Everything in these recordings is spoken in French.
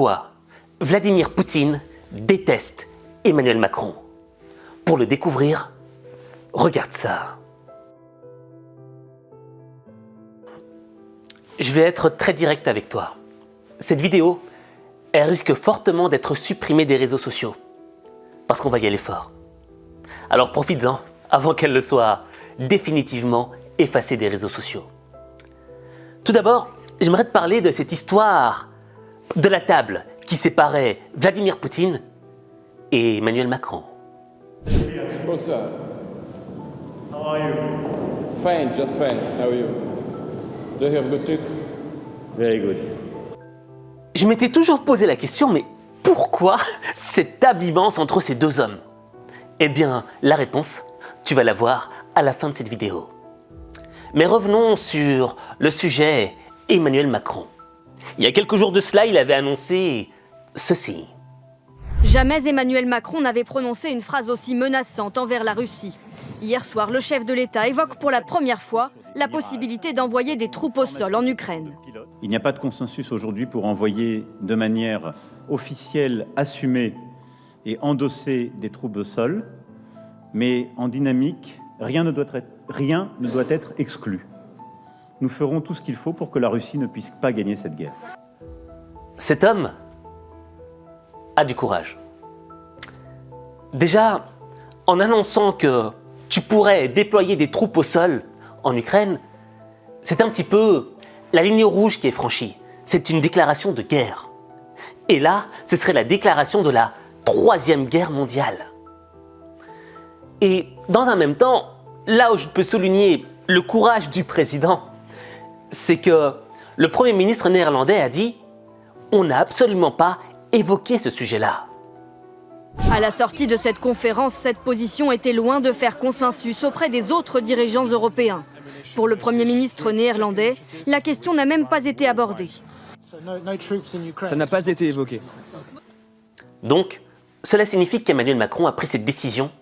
pourquoi Vladimir Poutine déteste Emmanuel Macron. Pour le découvrir, regarde ça. Je vais être très direct avec toi. Cette vidéo, elle risque fortement d'être supprimée des réseaux sociaux. Parce qu'on va y aller fort. Alors profites-en avant qu'elle ne soit définitivement effacée des réseaux sociaux. Tout d'abord, j'aimerais te parler de cette histoire de la table qui séparait Vladimir Poutine et Emmanuel Macron. What's up? How are you? Fine, just fine. How are you? Do you have a good trip? Very good. Je m'étais toujours posé la question, mais pourquoi cette table immense entre ces deux hommes? Eh bien, la réponse, tu vas la voir à la fin de cette vidéo. Mais revenons sur le sujet Emmanuel Macron. Il y a quelques jours de cela, il avait annoncé ceci. Jamais Emmanuel Macron n'avait prononcé une phrase aussi menaçante envers la Russie. Hier soir, le chef de l'État évoque pour la première fois la possibilité d'envoyer des troupes au sol en Ukraine. Il n'y a pas de consensus aujourd'hui pour envoyer de manière officielle, assumée et endossée des troupes au sol, mais en dynamique, rien ne doit être exclu. Nous ferons tout ce qu'il faut pour que la Russie ne puisse pas gagner cette guerre. Cet homme a du courage. Déjà, en annonçant que tu pourrais déployer des troupes au sol en Ukraine, c'est un petit peu la ligne rouge qui est franchie. C'est une déclaration de guerre. Et là, ce serait la déclaration de la Troisième Guerre mondiale. Et dans un même temps, là où je peux souligner le courage du président, c'est que le Premier ministre néerlandais a dit « On n'a absolument pas évoqué ce sujet-là ». À la sortie de cette conférence, cette position était loin de faire consensus auprès des autres dirigeants européens. Pour le Premier ministre néerlandais, la question n'a même pas été abordée. Ça n'a pas été évoqué. Donc, cela signifie qu'Emmanuel Macron a pris cette décision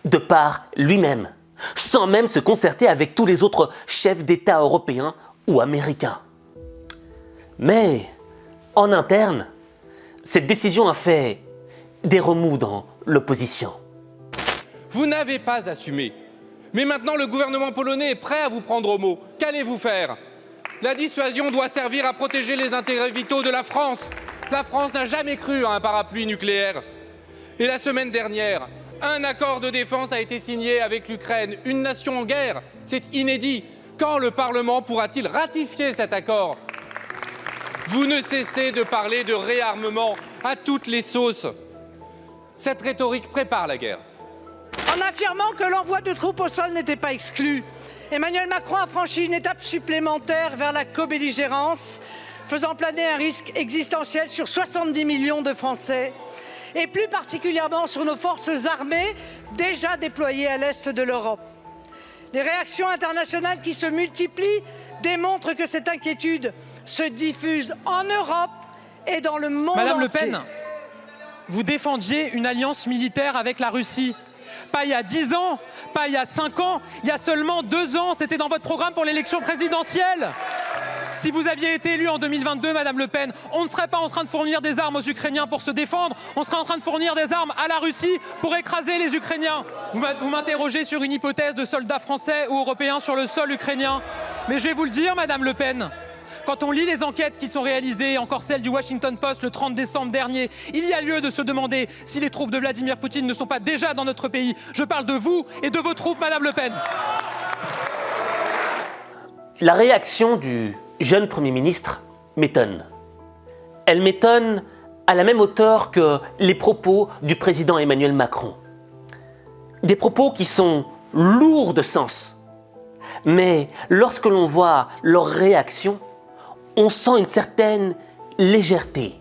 de par lui-même, sans même se concerter avec tous les autres chefs d'État européens ou américains. Mais, en interne, cette décision a fait des remous dans l'opposition. Vous n'avez pas assumé. Mais maintenant, le gouvernement polonais est prêt à vous prendre au mot. Qu'allez-vous faire? La dissuasion doit servir à protéger les intérêts vitaux de la France. La France n'a jamais cru à un parapluie nucléaire. Et la semaine dernière, un accord de défense a été signé avec l'Ukraine, une nation en guerre. C'est inédit. Quand le Parlement pourra-t-il ratifier cet accord? Vous ne cessez de parler de réarmement à toutes les sauces. Cette rhétorique prépare la guerre. En affirmant que l'envoi de troupes au sol n'était pas exclu, Emmanuel Macron a franchi une étape supplémentaire vers la cobelligérance, faisant planer un risque existentiel sur 70 millions de Français, et plus particulièrement sur nos forces armées déjà déployées à l'est de l'Europe. Les réactions internationales qui se multiplient démontrent que cette inquiétude se diffuse en Europe et dans le monde Madame Le entier. Pen, vous défendiez une alliance militaire avec la Russie. Pas il y a 10 ans, pas il y a 5 ans, il y a seulement 2 ans, c'était dans votre programme pour l'élection présidentielle. Si vous aviez été élu en 2022, Madame Le Pen, on ne serait pas en train de fournir des armes aux Ukrainiens pour se défendre, on serait en train de fournir des armes à la Russie pour écraser les Ukrainiens. Vous m'interrogez sur une hypothèse de soldats français ou européens sur le sol ukrainien. Mais je vais vous le dire, Madame Le Pen, quand on lit les enquêtes qui sont réalisées, encore celle du Washington Post le 30 décembre dernier, il y a lieu de se demander si les troupes de Vladimir Poutine ne sont pas déjà dans notre pays. Je parle de vous et de vos troupes, Madame Le Pen. La réaction du jeune Premier ministre m'étonne. Elle m'étonne à la même hauteur que les propos du président Emmanuel Macron. Des propos qui sont lourds de sens. Mais lorsque l'on voit leur réaction, on sent une certaine légèreté,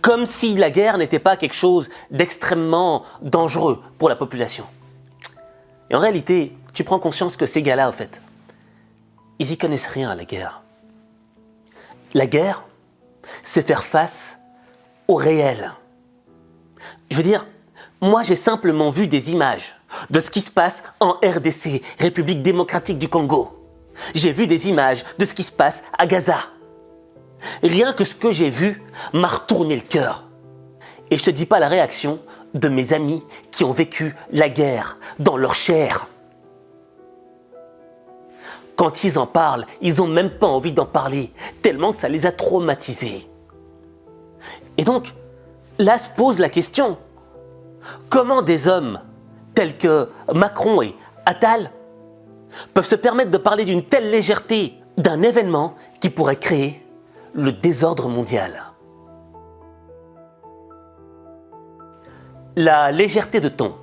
comme si la guerre n'était pas quelque chose d'extrêmement dangereux pour la population. Et en réalité, tu prends conscience que ces gars-là, au fait, ils y connaissent rien à la guerre. La guerre, c'est faire face au réel. Je veux dire, moi j'ai simplement vu des images de ce qui se passe en RDC, République démocratique du Congo. J'ai vu des images de ce qui se passe à Gaza. Rien que ce que j'ai vu m'a retourné le cœur. Et je te dis pas la réaction de mes amis qui ont vécu la guerre dans leur chair. Quand ils en parlent, ils n'ont même pas envie d'en parler, tellement que ça les a traumatisés. Et donc, là se pose la question, comment des hommes tels que Macron et Attal peuvent se permettre de parler d'une telle légèreté d'un événement qui pourrait créer le désordre mondial? La légèreté de ton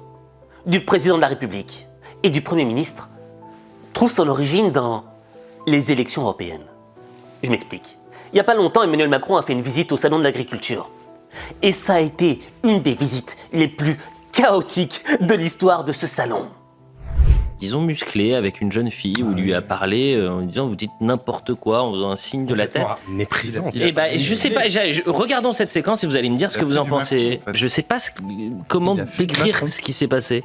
du président de la République et du Premier ministre trouve son origine dans les élections européennes. Je m'explique. Il n'y a pas longtemps, Emmanuel Macron a fait une visite au Salon de l'Agriculture. Et ça a été une des visites les plus chaotiques de l'histoire de ce salon. Disons musclé avec une jeune fille où il lui a parlé en lui disant vous dites n'importe quoi en faisant un signe de la tête. Méprisant. Et ben je sais pas, regardons cette séquence et vous allez me dire ce que vous en pensez. Je sais pas comment décrire ce qui s'est passé.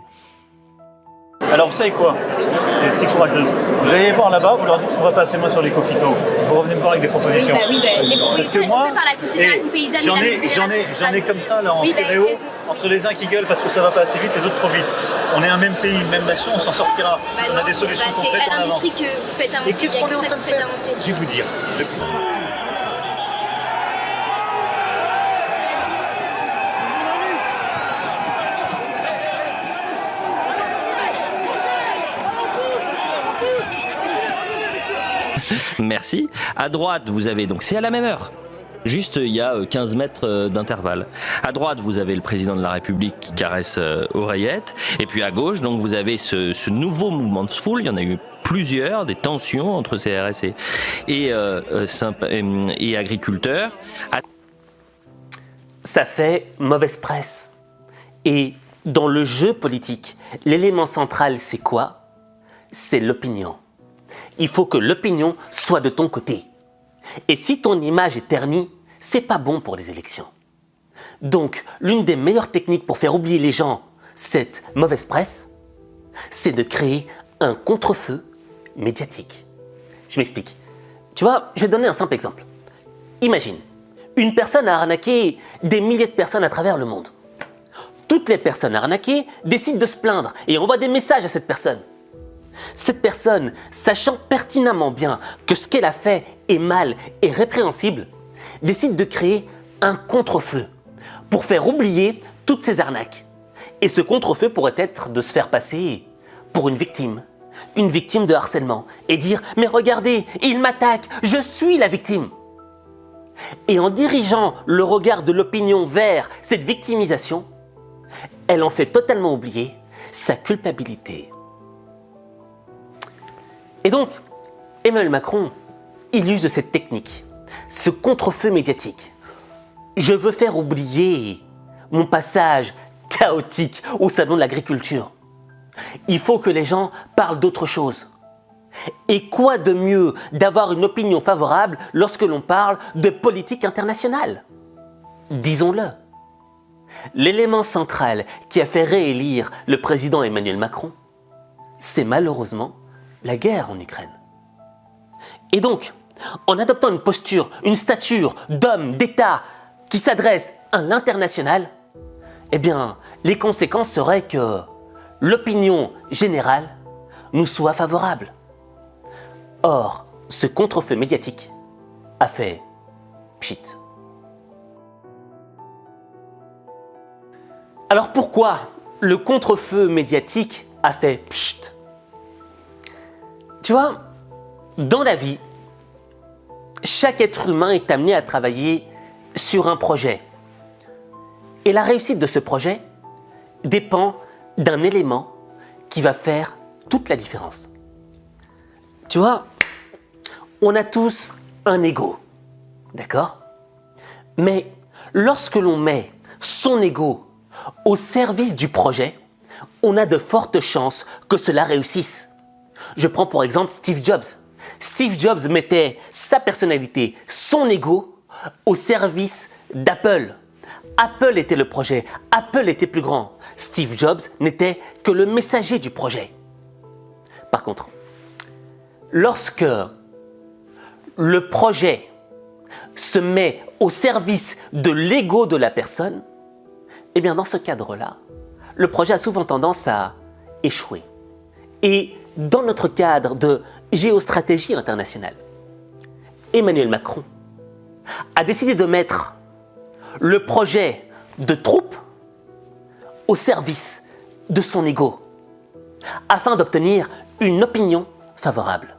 Alors vous savez quoi? C'est courageux. Vous allez voir là-bas, vous leur dites qu'on va pas assez loin sur l'éco-phyto. Vous revenez me voir avec des propositions. Les propositions elles sont faites par la Confédération Paysanne et la Confédération J'en ai comme ça là en stéréo, entre les uns qui gueulent parce que ça va pas assez vite, les autres trop vite. On est un même pays, une même nation, on s'en sortira. On a des solutions concrètes en avant. C'est à l'industrie que vous faites avancer. Et qu'est-ce qu'on est en train de faire? Je vais vous dire. Merci. À droite, vous avez donc, c'est à la même heure. Juste, il y a 15 mètres d'intervalle. À droite, vous avez le président de la République qui caresse oreillette. Et puis à gauche, donc, vous avez ce nouveau mouvement de foule. Il y en a eu plusieurs, des tensions entre CRS et agriculteurs. Ça fait mauvaise presse. Et dans le jeu politique, l'élément central, c'est quoi? C'est l'opinion. Il faut que l'opinion soit de ton côté. Et si ton image est ternie, c'est pas bon pour les élections. Donc, l'une des meilleures techniques pour faire oublier les gens cette mauvaise presse, c'est de créer un contre-feu médiatique. Je m'explique. Tu vois, je vais te donner un simple exemple. Imagine, une personne a arnaqué des milliers de personnes à travers le monde. Toutes les personnes arnaquées décident de se plaindre et envoient des messages à cette personne. Cette personne, sachant pertinemment bien que ce qu'elle a fait est mal et répréhensible, décide de créer un contre-feu pour faire oublier toutes ces arnaques. Et ce contre-feu pourrait être de se faire passer pour une victime de harcèlement et dire « Mais regardez, il m'attaque, je suis la victime !» Et en dirigeant le regard de l'opinion vers cette victimisation, elle en fait totalement oublier sa culpabilité. Et donc, Emmanuel Macron, il use de cette technique, ce contre-feu médiatique. Je veux faire oublier mon passage chaotique au Salon de l'Agriculture. Il faut que les gens parlent d'autre chose. Et quoi de mieux d'avoir une opinion favorable lorsque l'on parle de politique internationale? Disons-le. L'élément central qui a fait réélire le président Emmanuel Macron, c'est malheureusement la guerre en Ukraine. Et donc, en adoptant une posture, une stature d'homme, d'État qui s'adresse à l'international, eh bien, les conséquences seraient que l'opinion générale nous soit favorable. Or, ce contre-feu médiatique a fait pchit. Alors pourquoi le contre-feu médiatique a fait pchit? Tu vois, dans la vie, chaque être humain est amené à travailler sur un projet. Et la réussite de ce projet dépend d'un élément qui va faire toute la différence. Tu vois, on a tous un ego, d'accord? Mais lorsque l'on met son ego au service du projet, on a de fortes chances que cela réussisse. Je prends pour exemple Steve Jobs. Steve Jobs mettait sa personnalité, son ego, au service d'Apple. Apple était le projet, Apple était plus grand. Steve Jobs n'était que le messager du projet. Par contre, lorsque le projet se met au service de l'ego de la personne, eh bien dans ce cadre-là, le projet a souvent tendance à échouer. Et dans notre cadre de géostratégie internationale, Emmanuel Macron a décidé de mettre le projet de troupes au service de son ego, afin d'obtenir une opinion favorable.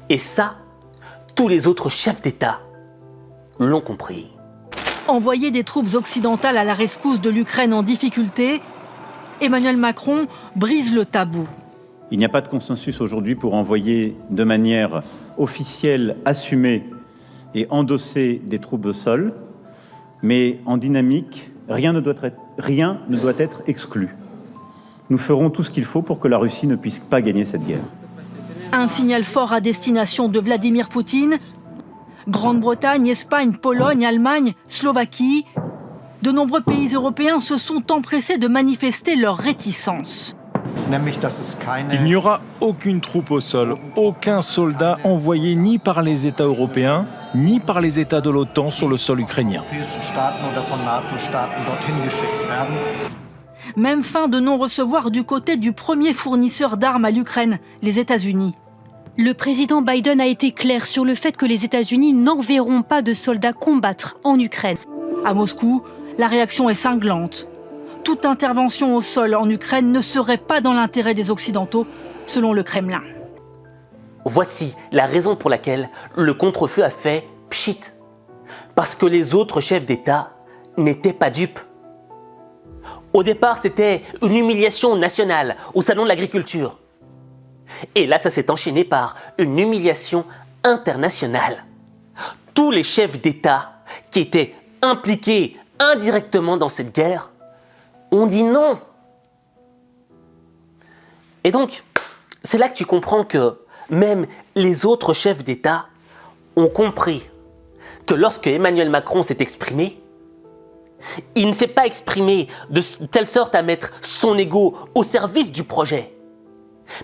Et ça, tous les autres chefs d'État l'ont compris. Envoyer des troupes occidentales à la rescousse de l'Ukraine en difficulté, Emmanuel Macron brise le tabou. Il n'y a pas de consensus aujourd'hui pour envoyer de manière officielle, assumée et endossée des troupes au sol, mais en dynamique, rien ne doit être exclu. Nous ferons tout ce qu'il faut pour que la Russie ne puisse pas gagner cette guerre. Un signal fort à destination de Vladimir Poutine. Grande-Bretagne, Espagne, Pologne, Allemagne, Slovaquie. De nombreux pays européens se sont empressés de manifester leur réticence. Il n'y aura aucune troupe au sol, aucun soldat envoyé ni par les États européens, ni par les États de l'OTAN sur le sol ukrainien. Même fin de non-recevoir du côté du premier fournisseur d'armes à l'Ukraine, les États-Unis. Le président Biden a été clair sur le fait que les États-Unis n'enverront pas de soldats combattre en Ukraine. À Moscou, la réaction est cinglante. Toute intervention au sol en Ukraine ne serait pas dans l'intérêt des Occidentaux, selon le Kremlin. Voici la raison pour laquelle le contre-feu a fait pchit. Parce que les autres chefs d'État n'étaient pas dupes. Au départ, c'était une humiliation nationale au Salon de l'Agriculture. Et là, ça s'est enchaîné par une humiliation internationale. Tous les chefs d'État qui étaient impliqués indirectement dans cette guerre ont dit non. Et donc, c'est là que tu comprends que même les autres chefs d'État ont compris que lorsque Emmanuel Macron s'est exprimé, il ne s'est pas exprimé de telle sorte à mettre son ego au service du projet,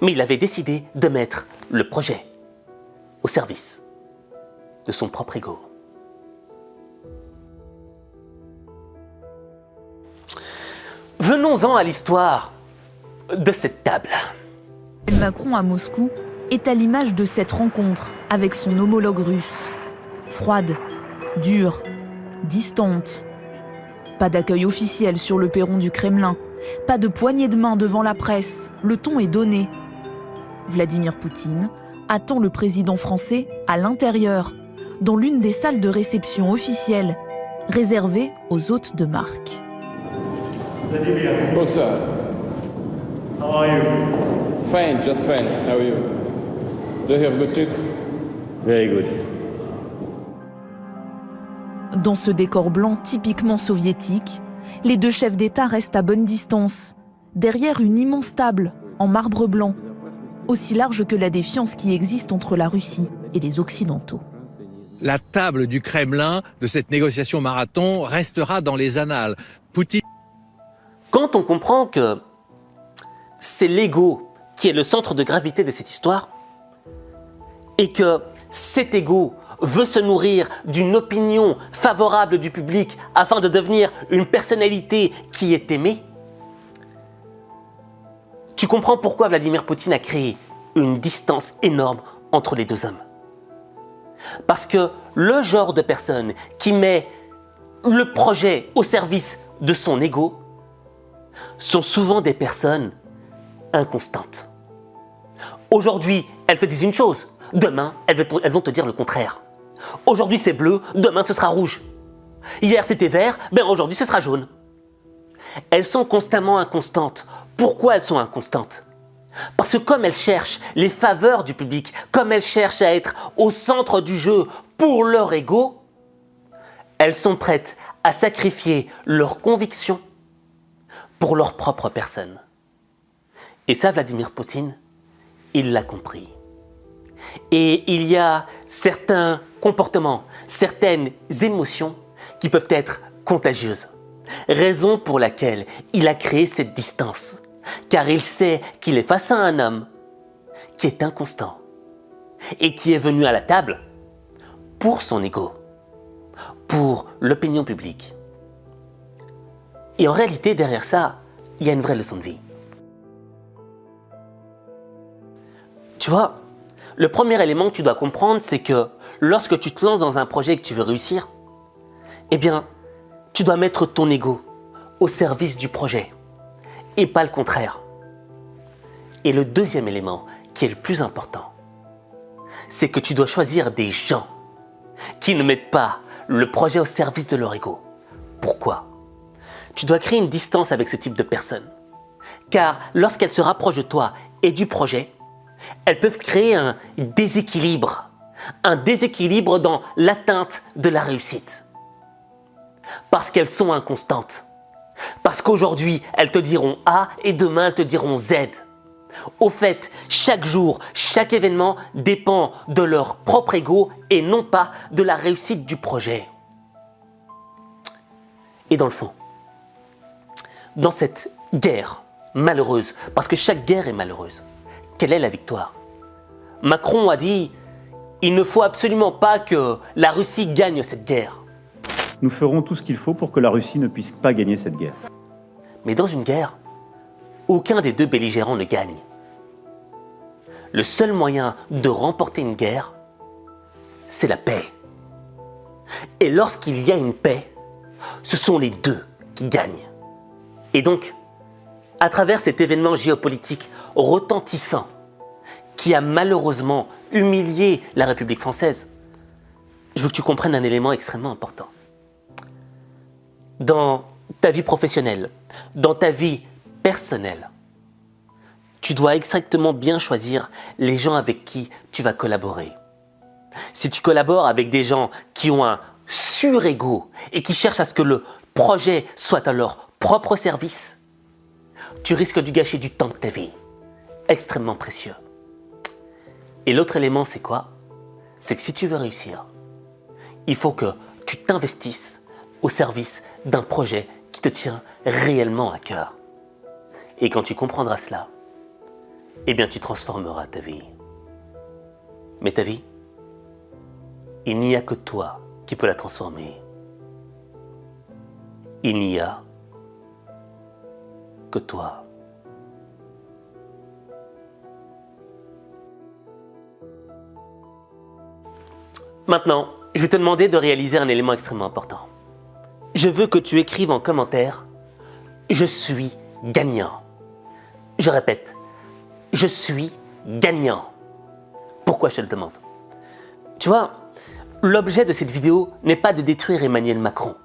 mais il avait décidé de mettre le projet au service de son propre ego. Venons-en à l'histoire de cette table. Macron à Moscou est à l'image de cette rencontre avec son homologue russe. Froide, dure, distante. Pas d'accueil officiel sur le perron du Kremlin, pas de poignée de main devant la presse, le ton est donné. Vladimir Poutine attend le président français à l'intérieur, dans l'une des salles de réception officielles, réservées aux hôtes de marque. Vladimir. Bonsoir. How are you? Fine, just fine. How are you? Do you have a good trip? Very good. Dans ce décor blanc typiquement soviétique, les deux chefs d'État restent à bonne distance, derrière une immense table en marbre blanc, aussi large que la défiance qui existe entre la Russie et les Occidentaux. La table du Kremlin de cette négociation marathon restera dans les annales. Poutine... Quand on comprend que c'est l'ego qui est le centre de gravité de cette histoire, et que cet ego veut se nourrir d'une opinion favorable du public afin de devenir une personnalité qui est aimée, tu comprends pourquoi Vladimir Poutine a créé une distance énorme entre les deux hommes. Parce que le genre de personne qui met le projet au service de son ego sont souvent des personnes inconstantes. Aujourd'hui, elles te disent une chose, demain, elles vont te dire le contraire. Aujourd'hui c'est bleu, demain ce sera rouge. Hier c'était vert, aujourd'hui ce sera jaune. Elles sont constamment inconstantes. Pourquoi elles sont inconstantes? Parce que comme elles cherchent les faveurs du public, comme elles cherchent à être au centre du jeu pour leur ego, elles sont prêtes à sacrifier leurs convictions pour leur propre personne. Et ça, Vladimir Poutine, il l'a compris. Et il y a certains comportements, certaines émotions qui peuvent être contagieuses. Raison pour laquelle il a créé cette distance. Car il sait qu'il est face à un homme qui est inconstant et qui est venu à la table pour son ego, pour l'opinion publique. Et en réalité, derrière ça, il y a une vraie leçon de vie. Tu vois, le premier élément que tu dois comprendre, c'est que lorsque tu te lances dans un projet et que tu veux réussir, eh bien, tu dois mettre ton ego au service du projet et pas le contraire. Et le deuxième élément, qui est le plus important, c'est que tu dois choisir des gens qui ne mettent pas le projet au service de leur ego. Pourquoi ? Tu dois créer une distance avec ce type de personnes. Car lorsqu'elles se rapprochent de toi et du projet, elles peuvent créer un déséquilibre dans l'atteinte de la réussite. Parce qu'elles sont inconstantes. Parce qu'aujourd'hui, elles te diront A et demain, elles te diront Z. Au fait, chaque jour, chaque événement dépend de leur propre ego et non pas de la réussite du projet. Et dans le fond, dans cette guerre malheureuse, parce que chaque guerre est malheureuse, quelle est la victoire ? Macron a dit « Il ne faut absolument pas que la Russie gagne cette guerre ». Nous ferons tout ce qu'il faut pour que la Russie ne puisse pas gagner cette guerre. Mais dans une guerre, aucun des deux belligérants ne gagne. Le seul moyen de remporter une guerre, c'est la paix. Et lorsqu'il y a une paix, ce sont les deux qui gagnent. Et donc, à travers cet événement géopolitique retentissant qui a malheureusement humilié la République française, je veux que tu comprennes un élément extrêmement important. Dans ta vie professionnelle, dans ta vie personnelle, tu dois exactement bien choisir les gens avec qui tu vas collaborer. Si tu collabores avec des gens qui ont un sur-ego et qui cherchent à ce que le projet soit à leur propre service, tu risques de gâcher du temps de ta vie, extrêmement précieux. Et l'autre élément, c'est quoi ? C'est que si tu veux réussir, il faut que tu t'investisses au service d'un projet qui te tient réellement à cœur. Et quand tu comprendras cela, eh bien tu transformeras ta vie. Mais ta vie, il n'y a que toi qui peux la transformer. Il n'y a que toi. Maintenant, je vais te demander de réaliser un élément extrêmement important. Je veux que tu écrives en commentaire « Je suis gagnant ». Je répète, « Je suis gagnant ». Pourquoi je te le demande ? Tu vois, l'objet de cette vidéo n'est pas de détruire Emmanuel Macron.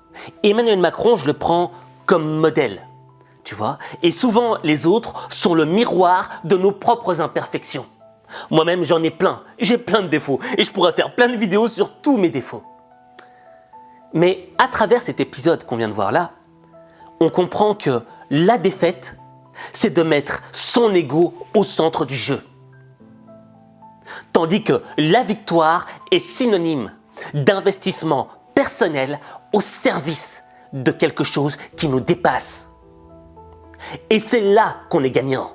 Emmanuel Macron, je le prends comme modèle, tu vois. Et souvent, les autres sont le miroir de nos propres imperfections. Moi-même, j'en ai plein. J'ai plein de défauts. Et je pourrais faire plein de vidéos sur tous mes défauts. Mais à travers cet épisode qu'on vient de voir là, on comprend que la défaite, c'est de mettre son ego au centre du jeu. Tandis que la victoire est synonyme d'investissement personnel au service de quelque chose qui nous dépasse. Et c'est là qu'on est gagnant.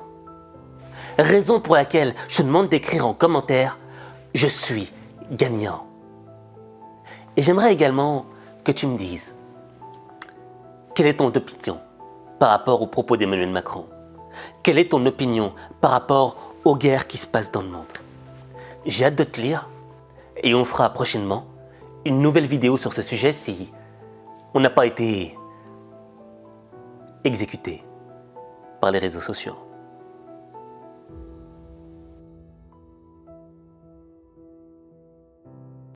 Raison pour laquelle je demande d'écrire en commentaire « Je suis gagnant ». Et j'aimerais également que tu me dises quelle est ton opinion par rapport aux propos d'Emmanuel Macron. Quelle est ton opinion par rapport aux guerres qui se passent dans le monde. J'ai hâte de te lire et on fera prochainement une nouvelle vidéo sur ce sujet si on n'a pas été exécuté par les réseaux sociaux.